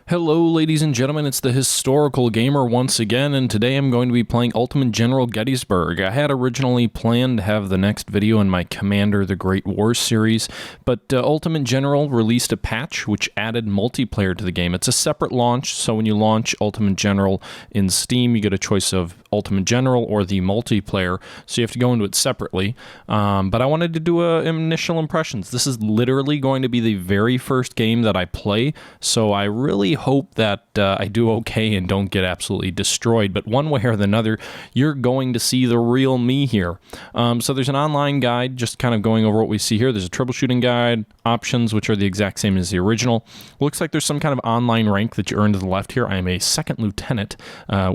Hello, ladies and gentlemen, it's the Historical Gamer once again, and today I'm going to be playing Ultimate General Gettysburg. I had originally planned to have the next video in my Commander the Great War series, but Ultimate General released a patch which added multiplayer to the game. It's a separate launch, so when you launch Ultimate General in Steam, you get a choice of Ultimate General or the multiplayer, so you have to go into it separately. But I wanted to do initial impressions. This is literally going to be the very first game that I play, so I really hope that I do okay and don't get absolutely destroyed, but one way or another, you're going to see the real me here. So there's an online guide, just kind of going over what we see here. There's a troubleshooting guide, options, which are the exact same as the original. Looks like there's some kind of online rank that you earn to the left here. I am a second lieutenant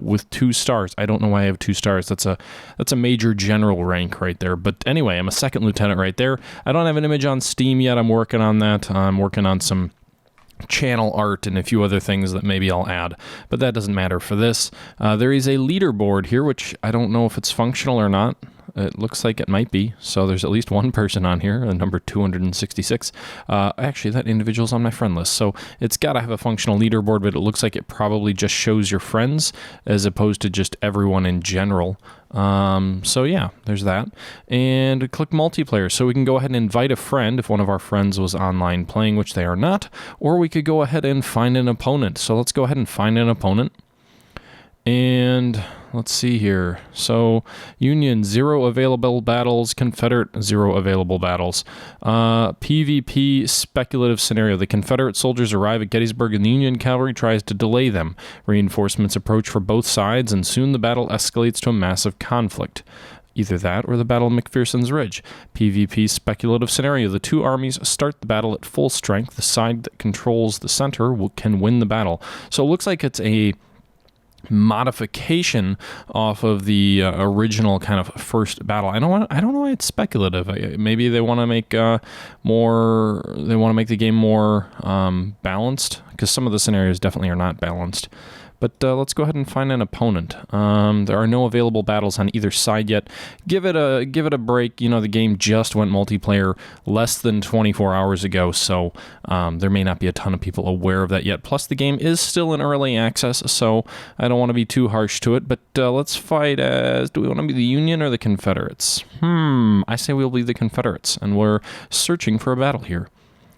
with 2 stars. I don't know why I have 2 stars. That's a major general rank right there. But anyway, I'm a second lieutenant right there. I don't have an image on Steam yet. I'm working on that. I'm working on some channel art and a few other things that maybe I'll add, but that doesn't matter for this. There is a leaderboard here, which I don't know if it's functional or not. It looks like it might be, so there's at least one person on here, number 266. Actually, that individual's on my friend list, so it's got to have a functional leaderboard, but it looks like it probably just shows your friends as opposed to just everyone in general. So yeah, there's that. And click multiplayer, so we can go ahead and invite a friend if one of our friends was online playing, which they are not, or we could go ahead and find an opponent. So let's go ahead and find an opponent. And let's see here. So Union, 0 available battles. Confederate, 0 available battles. PvP speculative scenario. The Confederate soldiers arrive at Gettysburg and the Union cavalry tries to delay them. Reinforcements approach for both sides and soon the battle escalates to a massive conflict. Either that or the Battle of McPherson's Ridge. PvP speculative scenario. The 2 armies start the battle at full strength. The side that controls the center can win the battle. So it looks like it's a modification off of the original kind of first battle. I don't know why it's speculative. Maybe they want to make the game more balanced, because some of the scenarios definitely are not balanced. But let's go ahead and find an opponent. There are no available battles on either side yet. Give it a break. You know, the game just went multiplayer less than 24 hours ago, so there may not be a ton of people aware of that yet. Plus, the game is still in early access, so I don't want to be too harsh to it. But let's fight as... Do we want to be the Union or the Confederates? I say we'll be the Confederates, and we're searching for a battle here.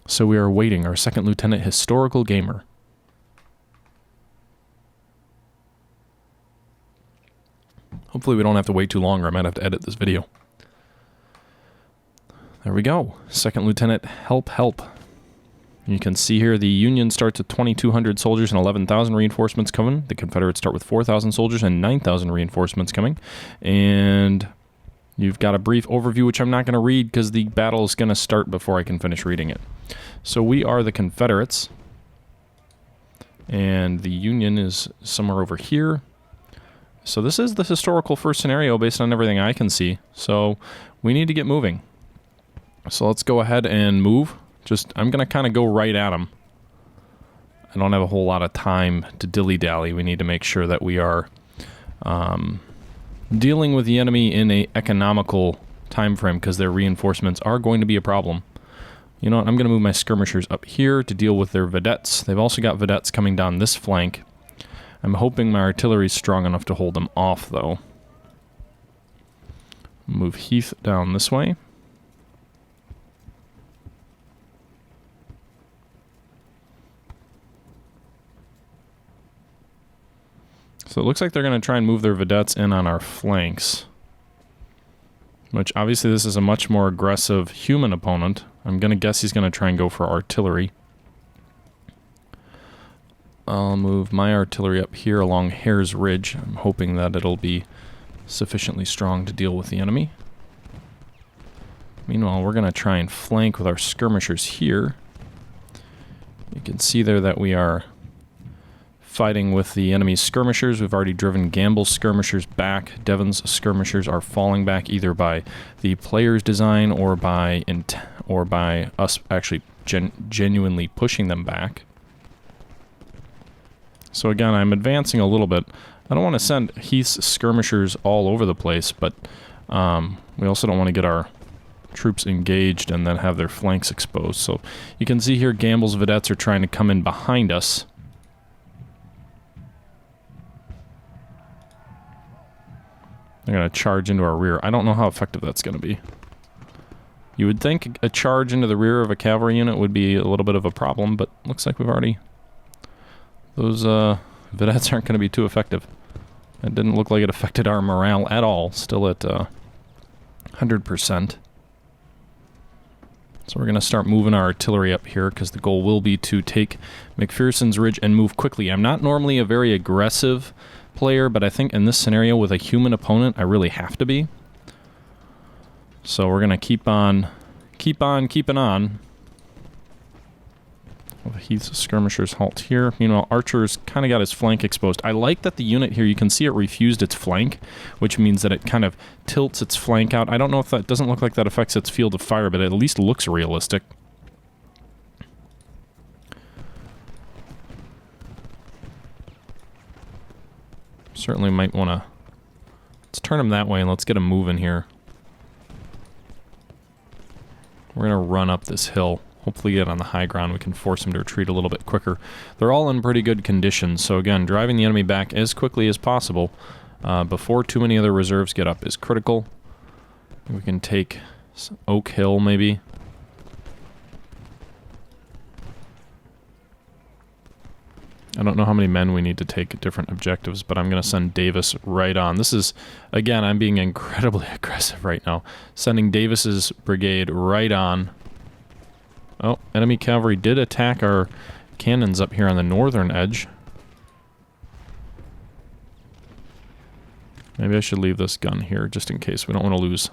So we are awaiting our second lieutenant historical gamer. Hopefully we don't have to wait too long, or I might have to edit this video. There we go. Second Lieutenant, help. You can see here the Union starts with 2,200 soldiers and 11,000 reinforcements coming. The Confederates start with 4,000 soldiers and 9,000 reinforcements coming. And you've got a brief overview, which I'm not going to read because the battle is going to start before I can finish reading it. So we are the Confederates. And the Union is somewhere over here. So this is the historical first scenario based on everything I can see. So we need to get moving. So let's go ahead and move. I'm going to kind of go right at them. I don't have a whole lot of time to dilly-dally. We need to make sure that we are dealing with the enemy in an economical time frame, because their reinforcements are going to be a problem. You know what? I'm going to move my skirmishers up here to deal with their vedettes. They've also got vedettes coming down this flank. I'm hoping my artillery is strong enough to hold them off, though. Move Heath down this way. So it looks like they're going to try and move their vedettes in on our flanks. Which, obviously, this is a much more aggressive human opponent. I'm going to guess he's going to try and go for artillery. I'll move my artillery up here along Hare's Ridge. I'm hoping that it'll be sufficiently strong to deal with the enemy. Meanwhile, we're going to try and flank with our skirmishers here. You can see there that we are fighting with the enemy's skirmishers. We've already driven Gamble's skirmishers back. Devon's skirmishers are falling back either by the player's design or by us actually genuinely pushing them back. So again, I'm advancing a little bit. I don't want to send Heath's skirmishers all over the place, but we also don't want to get our troops engaged and then have their flanks exposed. So you can see here Gamble's vedettes are trying to come in behind us. They're going to charge into our rear. I don't know how effective that's going to be. You would think a charge into the rear of a cavalry unit would be a little bit of a problem, but looks like we've already... Those vedettes aren't going to be too effective. It didn't look like it affected our morale at all. Still at 100%. So we're going to start moving our artillery up here because the goal will be to take McPherson's Ridge and move quickly. I'm not normally a very aggressive player, but I think in this scenario with a human opponent, I really have to be. So we're going to keep on keeping on. Well, Heath's skirmishers halt here. Meanwhile, Archer's kind of got his flank exposed. I like that the unit here, you can see it refused its flank, which means that it kind of tilts its flank out. I don't know if that doesn't look like that affects its field of fire, but it at least looks realistic. Certainly might want to... Let's turn him that way and let's get him moving here. We're going to run up this hill. Hopefully get on the high ground, we can force them to retreat a little bit quicker. They're all in pretty good condition, so again, driving the enemy back as quickly as possible before too many other reserves get up is critical. We can take Oak Hill, maybe. I don't know how many men we need to take at different objectives, but I'm going to send Davis right on. This is, again, I'm being incredibly aggressive right now. Sending Davis's brigade right on. Oh, enemy cavalry did attack our cannons up here on the northern edge. Maybe I should leave this gun here just in case. We don't want to lose.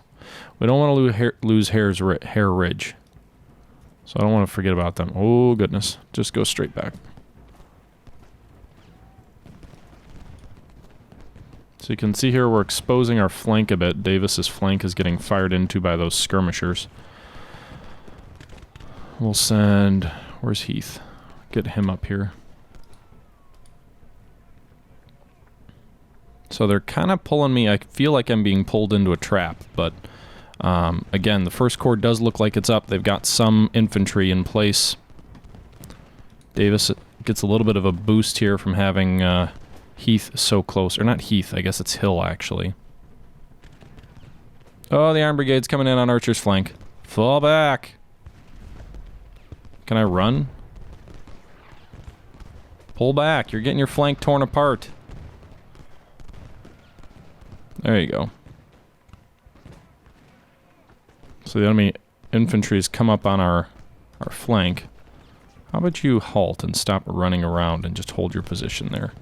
We don't want to lose Hare Ridge. So I don't want to forget about them. Oh goodness, just go straight back. So you can see here we're exposing our flank a bit. Davis's flank is getting fired into by those skirmishers. We'll send... Where's Heath? Get him up here. So they're kind of pulling me. I feel like I'm being pulled into a trap, but again, the First Corps does look like it's up. They've got some infantry in place. Davis gets a little bit of a boost here from having Heath so close. Or not Heath, I guess it's Hill, actually. Oh, the Iron Brigade's coming in on Archer's flank. Fall back! Can I run? Pull back. You're getting your flank torn apart. There you go. So the enemy infantry's come up on our flank. How about you halt and stop running around and just hold your position there?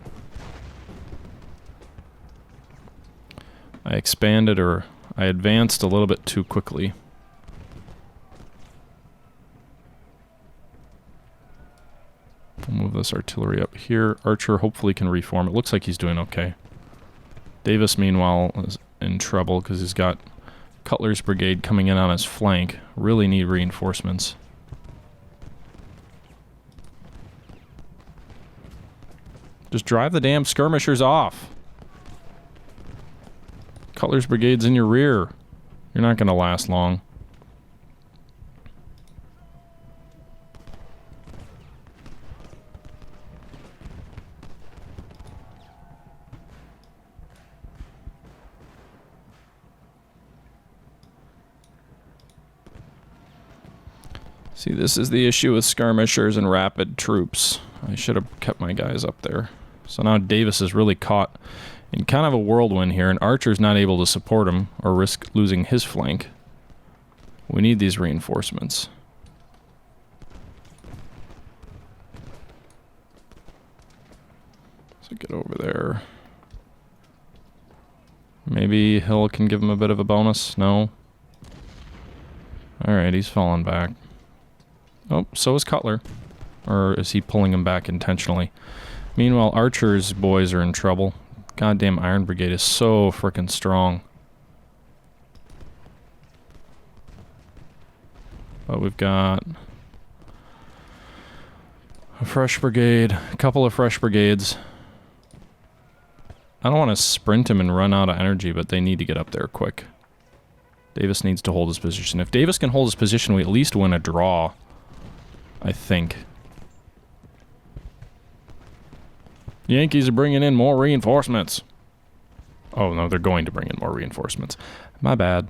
I expanded or I advanced a little bit too quickly. We'll move this artillery up here. Archer hopefully can reform. It looks like he's doing okay. Davis, meanwhile, is in trouble because he's got Cutler's brigade coming in on his flank. Really need reinforcements. Just drive the damn skirmishers off. Cutler's brigade's in your rear. You're not going to last long. See, this is the issue with skirmishers and rapid troops. I should have kept my guys up there. So now Davis is really caught in kind of a whirlwind here, and Archer's not able to support him or risk losing his flank. We need these reinforcements. So get over there. Maybe Hill can give him a bit of a bonus? No? Alright, he's falling back. Oh, so is Cutler. Or is he pulling him back intentionally? Meanwhile, Archer's boys are in trouble. Goddamn Iron Brigade is so frickin' strong. But we've got a fresh brigade, a couple of fresh brigades. I don't want to sprint him and run out of energy, but they need to get up there quick. Davis needs to hold his position. If Davis can hold his position, we at least win a draw. I think. Yankees are bringing in more reinforcements. Oh, no, they're going to bring in more reinforcements. My bad.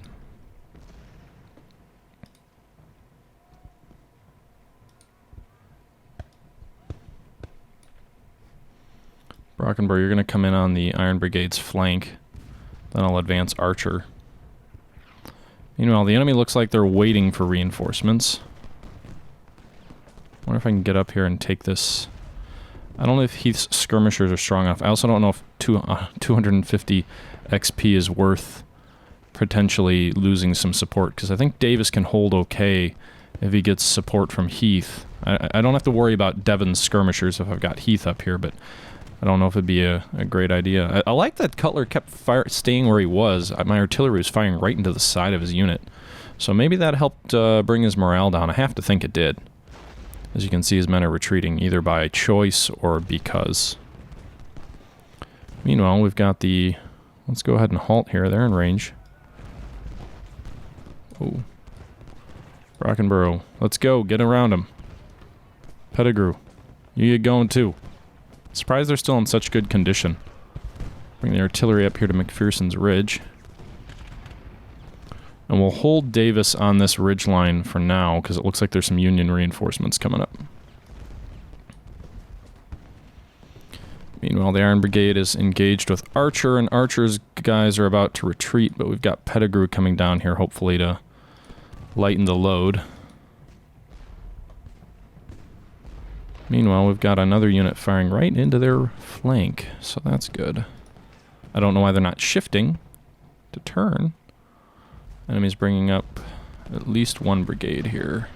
Brockenburg, you're going to come in on the Iron Brigade's flank. Then I'll advance Archer. Meanwhile, the enemy looks like they're waiting for reinforcements. I wonder if I can get up here and take this. I don't know if Heath's skirmishers are strong enough. I also don't know if 250 XP is worth potentially losing some support, because I think Davis can hold okay if he gets support from Heath. I don't have to worry about Devon's skirmishers if I've got Heath up here, but I don't know if it'd be a great idea. I like that Cutler kept staying where he was. My artillery was firing right into the side of his unit. So maybe that helped bring his morale down. I have to think it did. As you can see, his men are retreating either by choice or because. Meanwhile, we've got the... Let's go ahead and halt here. They're in range. Oh. Brockenborough. Let's go. Get around him. Pettigrew. You get going too. Surprised they're still in such good condition. Bring the artillery up here to McPherson's Ridge. And we'll hold Davis on this ridge line for now, because it looks like there's some Union reinforcements coming up. Meanwhile, the Iron Brigade is engaged with Archer, and Archer's guys are about to retreat, but we've got Pettigrew coming down here, hopefully to lighten the load. Meanwhile, we've got another unit firing right into their flank, so that's good. I don't know why they're not shifting to turn. Enemy's bringing up at least one brigade here.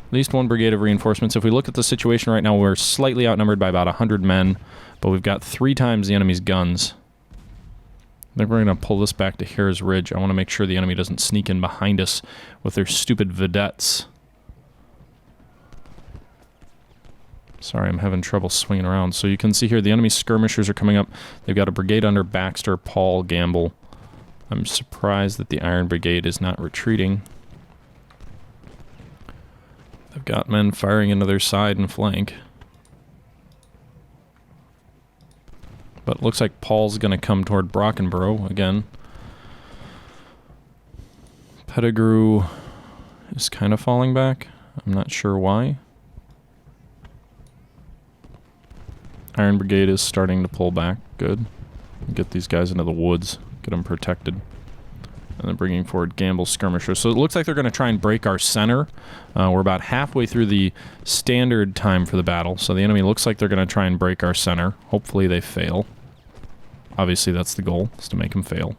At least one brigade of reinforcements. If we look at the situation right now, we're slightly outnumbered by about 100 men, but we've got 3 times the enemy's guns. I think we're going to pull this back to Hare's Ridge. I want to make sure the enemy doesn't sneak in behind us with their stupid vedettes. Sorry, I'm having trouble swinging around. So you can see here the enemy skirmishers are coming up. They've got a brigade under Baxter, Paul, Gamble. I'm surprised that the Iron Brigade is not retreating. They've got men firing into their side and flank. But it looks like Paul's going to come toward Brockenborough again. Pettigrew is kind of falling back. I'm not sure why. Iron Brigade is starting to pull back. Good. Get these guys into the woods. Get them protected. And then bringing forward Gamble's skirmishers. So it looks like they're going to try and break our center. We're about halfway through the standard time for the battle. So the enemy looks like they're going to try and break our center. Hopefully they fail. Obviously that's the goal, is to make them fail.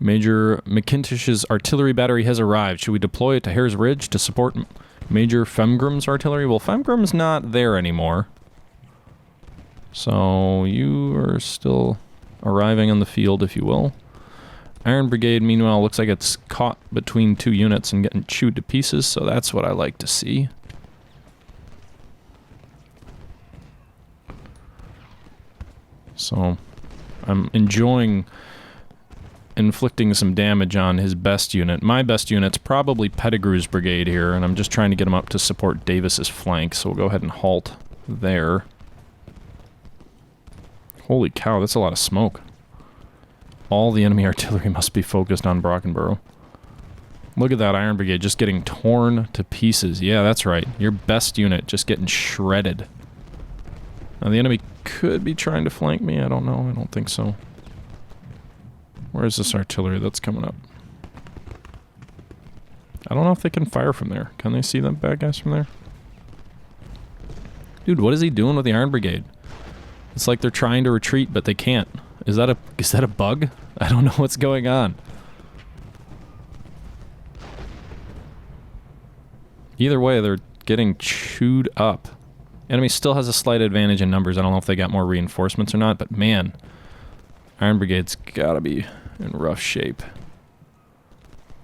Major McIntish's artillery battery has arrived. Should we deploy it to Hare's Ridge to support Major Femgrim's artillery? Well, Femgrim's not there anymore. So you are still arriving on the field, if you will. Iron Brigade, meanwhile, looks like it's caught between 2 units and getting chewed to pieces, so that's what I like to see. So I'm enjoying inflicting some damage on his best unit. My best unit's probably Pettigrew's brigade here, and I'm just trying to get him up to support Davis's flank, so we'll go ahead and halt there. Holy cow, that's a lot of smoke. All the enemy artillery must be focused on Brockenborough. Look at that Iron Brigade just getting torn to pieces. Yeah, that's right. Your best unit just getting shredded. Now, the enemy could be trying to flank me. I don't know. I don't think so. Where's this artillery that's coming up? I don't know if they can fire from there. Can they see them bad guys from there? Dude, what is he doing with the Iron Brigade? It's like they're trying to retreat, but they can't. Is that a bug? I don't know what's going on. Either way, they're getting chewed up. Enemy still has a slight advantage in numbers. I don't know if they got more reinforcements or not, but man, Iron Brigade's gotta be in rough shape.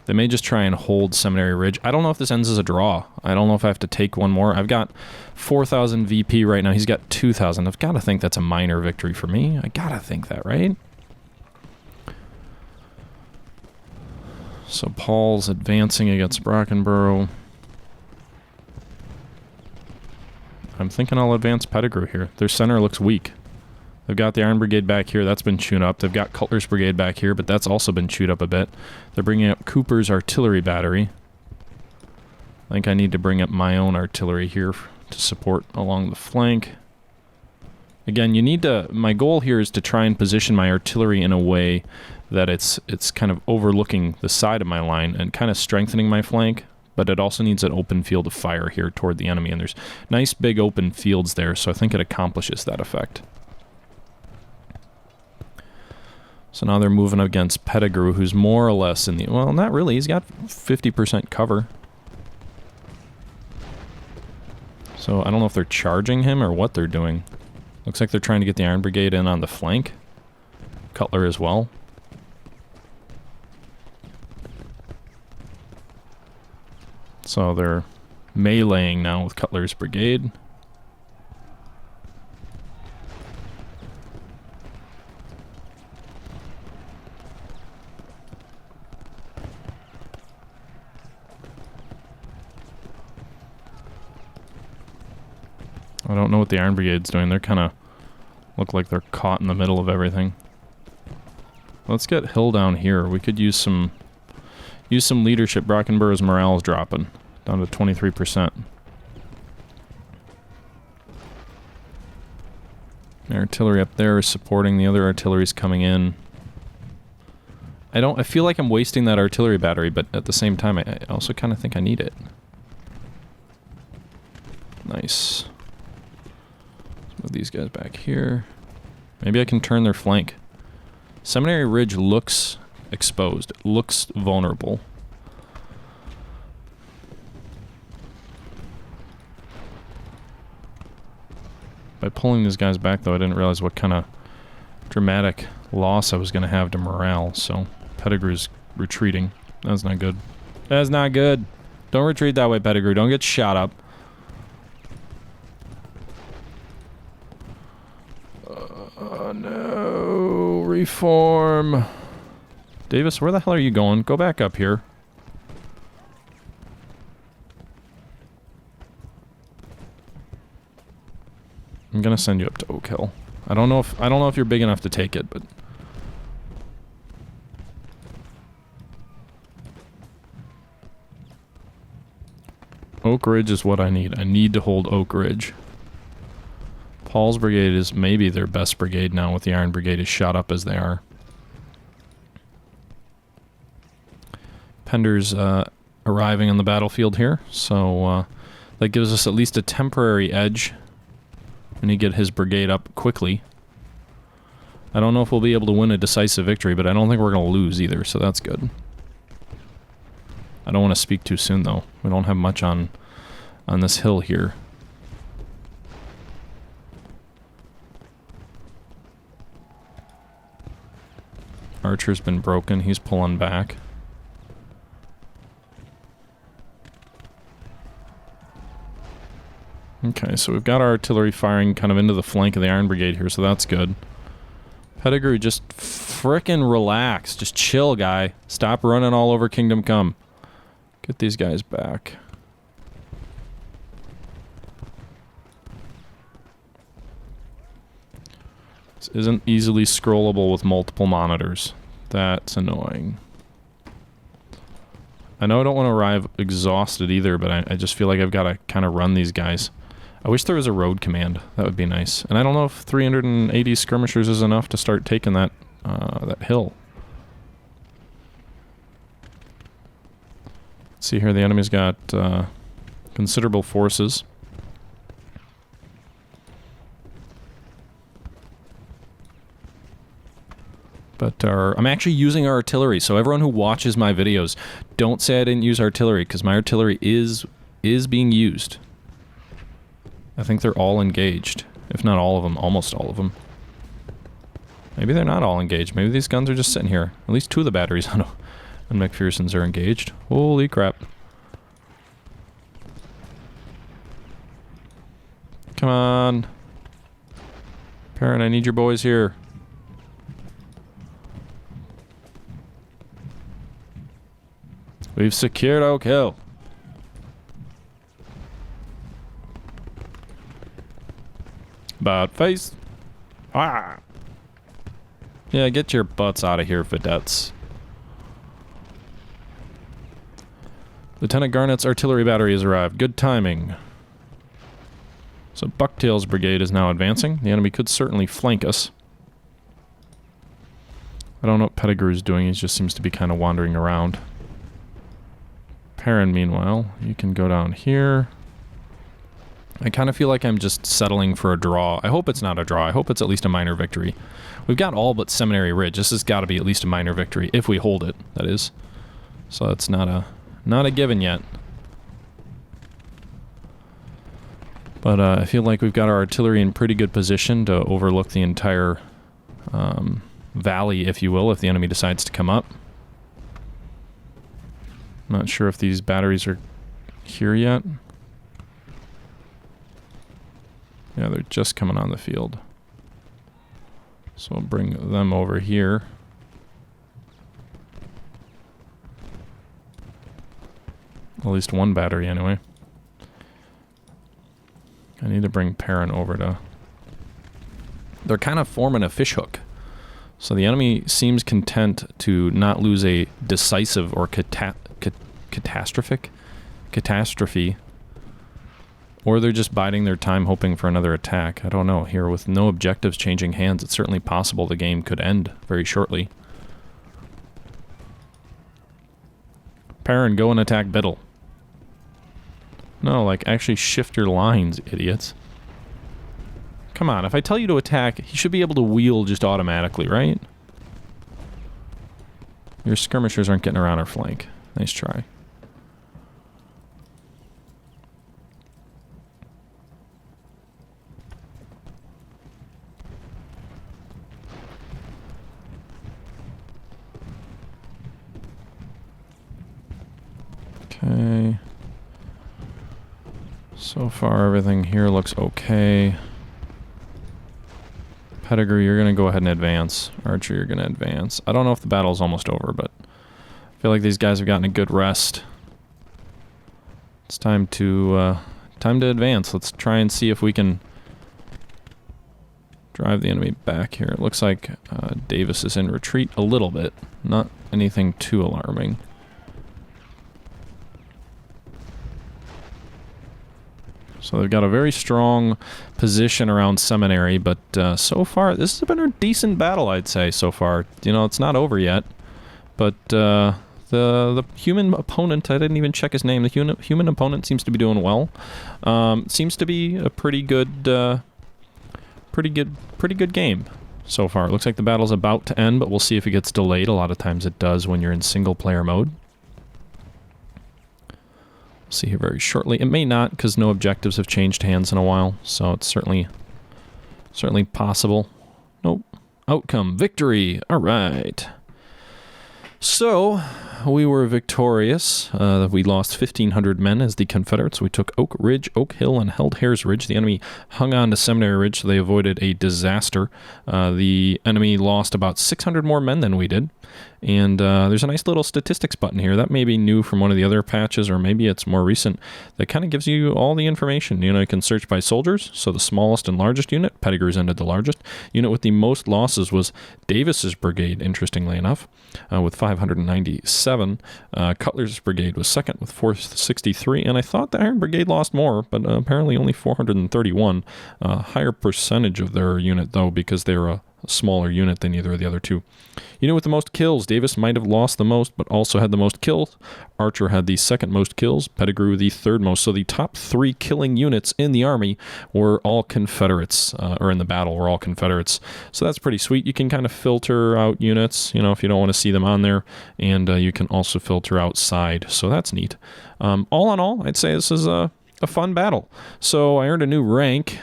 They may just try and hold Seminary Ridge. I don't know if this ends as a draw. I don't know if I have to take one more. I've got 4,000 VP right now. He's got 2,000. I've got to think that's a minor victory for me. I gotta think that, right? So Paul's advancing against Brockenborough. I'm thinking I'll advance Pettigrew here. Their center looks weak. They've got the Iron Brigade back here. That's been chewed up. They've got Cutler's Brigade back here, but that's also been chewed up a bit. They're bringing up Cooper's artillery battery. I think I need to bring up my own artillery here to support along the flank. Again, you need to... My goal here is to try and position my artillery in a way that it's kind of overlooking the side of my line and kind of strengthening my flank, but it also needs an open field of fire here toward the enemy, and there's nice big open fields there, so I think it accomplishes that effect. So now they're moving against Pettigrew, who's more or less in the... Well, not really. He's got 50% cover. So I don't know if they're charging him or what they're doing. Looks like they're trying to get the Iron Brigade in on the flank. Cutler as well. So they're meleeing now with Cutler's Brigade. I don't know what the Iron Brigade's doing. They're kind of look like they're caught in the middle of everything. Let's get Hill down here. We could use some leadership. Brockenborough's morale is dropping down to 23%. The artillery up there is supporting. The other artillery's coming in. I feel like I'm wasting that artillery battery, but at the same time, I also kind of think I need it. Nice. Move these guys back here. Maybe I can turn their flank. Seminary Ridge looks exposed. It looks vulnerable. By pulling these guys back, though, I didn't realize what kind of dramatic loss I was going to have to morale, so Pettigrew's retreating. That's not good. That's not good. Don't retreat that way, Pettigrew. Don't get shot up. No. Reform. Davis, where the hell are you going? Go back up here. I'm gonna send you up to Oak Hill. I don't know if you're big enough to take it, but Oak Ridge is what I need. I need to hold Oak Ridge. Paul's brigade is maybe their best brigade now, with the Iron Brigade as shot up as they are. Pender's arriving on the battlefield here, so that gives us at least a temporary edge when he get his brigade up quickly. I don't know if we'll be able to win a decisive victory, but I don't think we're going to lose either, so that's good. I don't want to speak too soon, though. We don't have much on this hill here. Archer's been broken. He's pulling back. Okay, so we've got our artillery firing kind of into the flank of the Iron Brigade here, so that's good. Pettigrew, just frickin' relax. Just chill, guy. Stop running all over Kingdom Come. Get these guys back. This isn't easily scrollable with multiple monitors. That's annoying. I know I don't want to arrive exhausted either, but I just feel like I've got to kind of run these guys. I wish there was a road command. That would be nice. And I don't know if 380 skirmishers is enough to start taking that that hill. Let's see here, the enemy's got considerable forces. But I'm actually using our artillery, so everyone who watches my videos, don't say I didn't use artillery, because my artillery is being used. I think they're all engaged. If not all of them, almost all of them. Maybe they're not all engaged. Maybe these guns are just sitting here. At least two of the batteries on McPherson's are engaged. Holy crap. Come on. Perrin, I need your boys here. We've secured Oak Hill. About face. Ah! Yeah, get your butts out of here, vedettes. Lieutenant Garnett's artillery battery has arrived. Good timing. So Bucktail's brigade is now advancing. The enemy could certainly flank us. I don't know what Pettigrew's doing. He just seems to be kind of wandering around. Perrin, meanwhile, you can go down here. I kind of feel like I'm just settling for a draw. I hope it's not a draw. I hope it's at least a minor victory. We've got all but Seminary Ridge. This has got to be at least a minor victory, if we hold it, that is. So it's not a given yet. But I feel like we've got our artillery in pretty good position to overlook the entire valley, if you will, if the enemy decides to come up. Not sure if these batteries are here yet. Yeah, they're just coming on the field. So we'll bring them over here. At least one battery, anyway. I need to bring Perrin over to... They're kind of forming a fishhook. So the enemy seems content to not lose a decisive or catastrophe. Or they're just biding their time hoping for another attack. I don't know. Here, with no objectives changing hands, it's certainly possible the game could end very shortly. Perrin, go and attack Biddle. No, like, actually shift your lines, idiots. Come on, if I tell you to attack, he should be able to wheel just automatically, right? Your skirmishers aren't getting around our flank. Nice try. Okay. So far, everything here looks okay. Pettigrew, you're going to go ahead and advance. Archer, you're going to advance. I don't know if the battle's almost over, but I feel like these guys have gotten a good rest. It's time to advance. Let's try and see if we can drive the enemy back here. It looks like Davis is in retreat a little bit. Not anything too alarming. So they've got a very strong position around Seminary, but so far, this has been a decent battle, I'd say, so far. You know, it's not over yet, but the human opponent, I didn't even check his name, the human opponent seems to be doing well. Seems to be a pretty good game so far. It looks like the battle's about to end, but we'll see if it gets delayed. A lot of times it does when you're in single-player mode. See here very shortly. It may not, because no objectives have changed hands in a while, so it's certainly possible. Nope. Outcome, victory. All right. So, we were victorious. We lost 1,500 men as the Confederates. We took Oak Ridge, Oak Hill, and held Hares Ridge. The enemy hung on to Seminary Ridge, so they avoided a disaster. The enemy lost about 600 more men than we did. And there's a nice little statistics button here. That may be new from one of the other patches, or maybe it's more recent. That kind of gives you all the information. You know, you can search by soldiers. So the smallest and largest unit, Pettigrew's ended the largest. Unit with the most losses was Davis's brigade, interestingly enough, with 597. Cutler's brigade was second with 463. And I thought the Iron Brigade lost more, but apparently only 431. Higher percentage of their unit, though, because they were a smaller unit than either of the other two. Unit with the most kills, Davis might have lost the most, but also had the most kills. Archer had the second most kills, Pettigrew the third most. So the top three killing units in the army were all Confederates, or in the battle were all Confederates. So that's pretty sweet. You can kind of filter out units, you know, if you don't want to see them on there, and you can also filter outside. So that's neat. All in all, I'd say this is a fun battle. So I earned a new rank.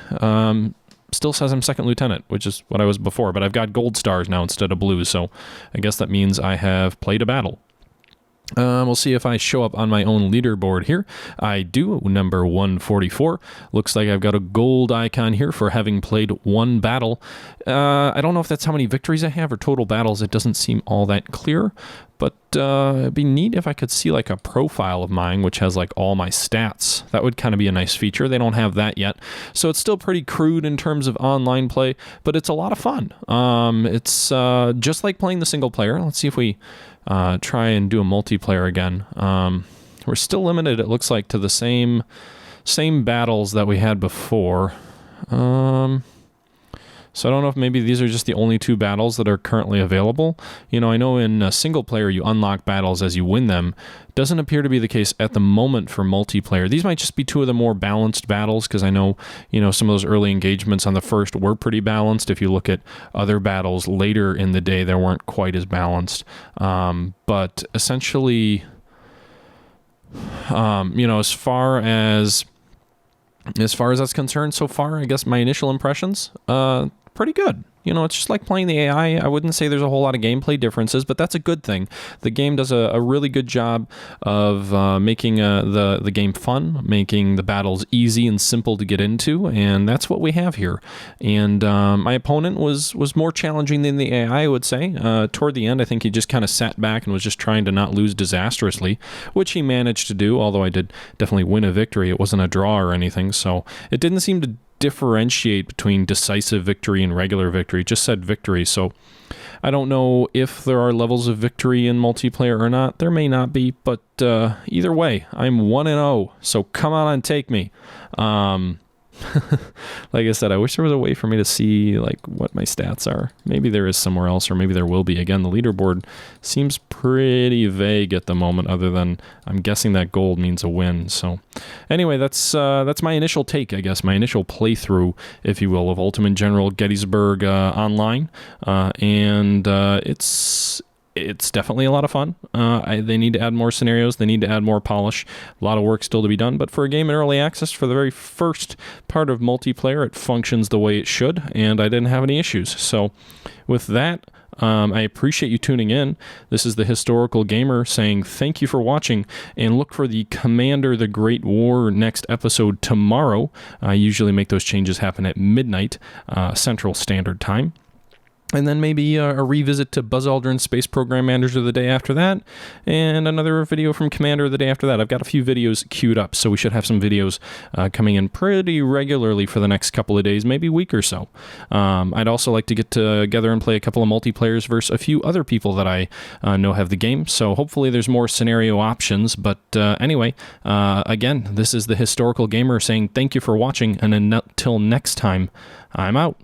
Still says I'm second lieutenant, which is what I was before, but I've got gold stars now instead of blue, so I guess that means I have played a battle. We'll see if I show up on my own leaderboard here. I do, number 144. Looks like I've got a gold icon here for having played one battle. I don't know if that's how many victories I have or total battles. It doesn't seem all that clear, but it'd be neat if I could see like a profile of mine, which has like all my stats. That would kind of be a nice feature. They don't have that yet. So it's still pretty crude in terms of online play, but it's a lot of fun. It's just like playing the single player. Let's see if we try and do a multiplayer again. We're still limited, it looks like, to the same battles that we had before. So I don't know if maybe these are just the only 2 battles that are currently available. You know, I know in a single player you unlock battles as you win them. Doesn't appear to be the case at the moment for multiplayer. These might just be 2 of the more balanced battles, because I know, you know, some of those early engagements on the first were pretty balanced. If you look at other battles later in the day, they weren't quite as balanced. But essentially, you know, as far as that's concerned so far, I guess my initial impressions, pretty good. You know, it's just like playing the AI. I wouldn't say there's a whole lot of gameplay differences, but that's a good thing. The game does a really good job of making the game fun, making the battles easy and simple to get into, and that's what we have here. And my opponent was more challenging than the AI, I would say. Toward the end, I think he just kind of sat back and was just trying to not lose disastrously, which he managed to do, although I did definitely win a victory. It wasn't a draw or anything, so it didn't seem to differentiate between decisive victory and regular victory. It just said victory. So I don't know if there are levels of victory in multiplayer or not. There may not be, but either way, I'm 1-0. So come on and take me. Like I said, I wish there was a way for me to see like what my stats are. Maybe there is somewhere else, or maybe there will be. Again, the leaderboard seems pretty vague at the moment, other than I'm guessing that gold means a win. So anyway, that's my initial take, I guess, my initial playthrough, if you will, of Ultimate General Gettysburg Online. And it's definitely a lot of fun. They need to add more scenarios. They need to add more polish. A lot of work still to be done. But for a game in early access, for the very first part of multiplayer, it functions the way it should, and I didn't have any issues. So with that, I appreciate you tuning in. This is the Historical Gamer saying thank you for watching, and look for the Commander the Great War next episode tomorrow. I usually make those changes happen at midnight Central Standard Time. And then maybe a revisit to Buzz Aldrin's Space Program Manager the day after that, and another video from Commander the day after that. I've got a few videos queued up, so we should have some videos coming in pretty regularly for the next couple of days, maybe week or so. I'd also like to get together and play a couple of multiplayers versus a few other people that I know have the game, so hopefully there's more scenario options. But anyway, again, this is the Historical Gamer saying thank you for watching, and until next time, I'm out.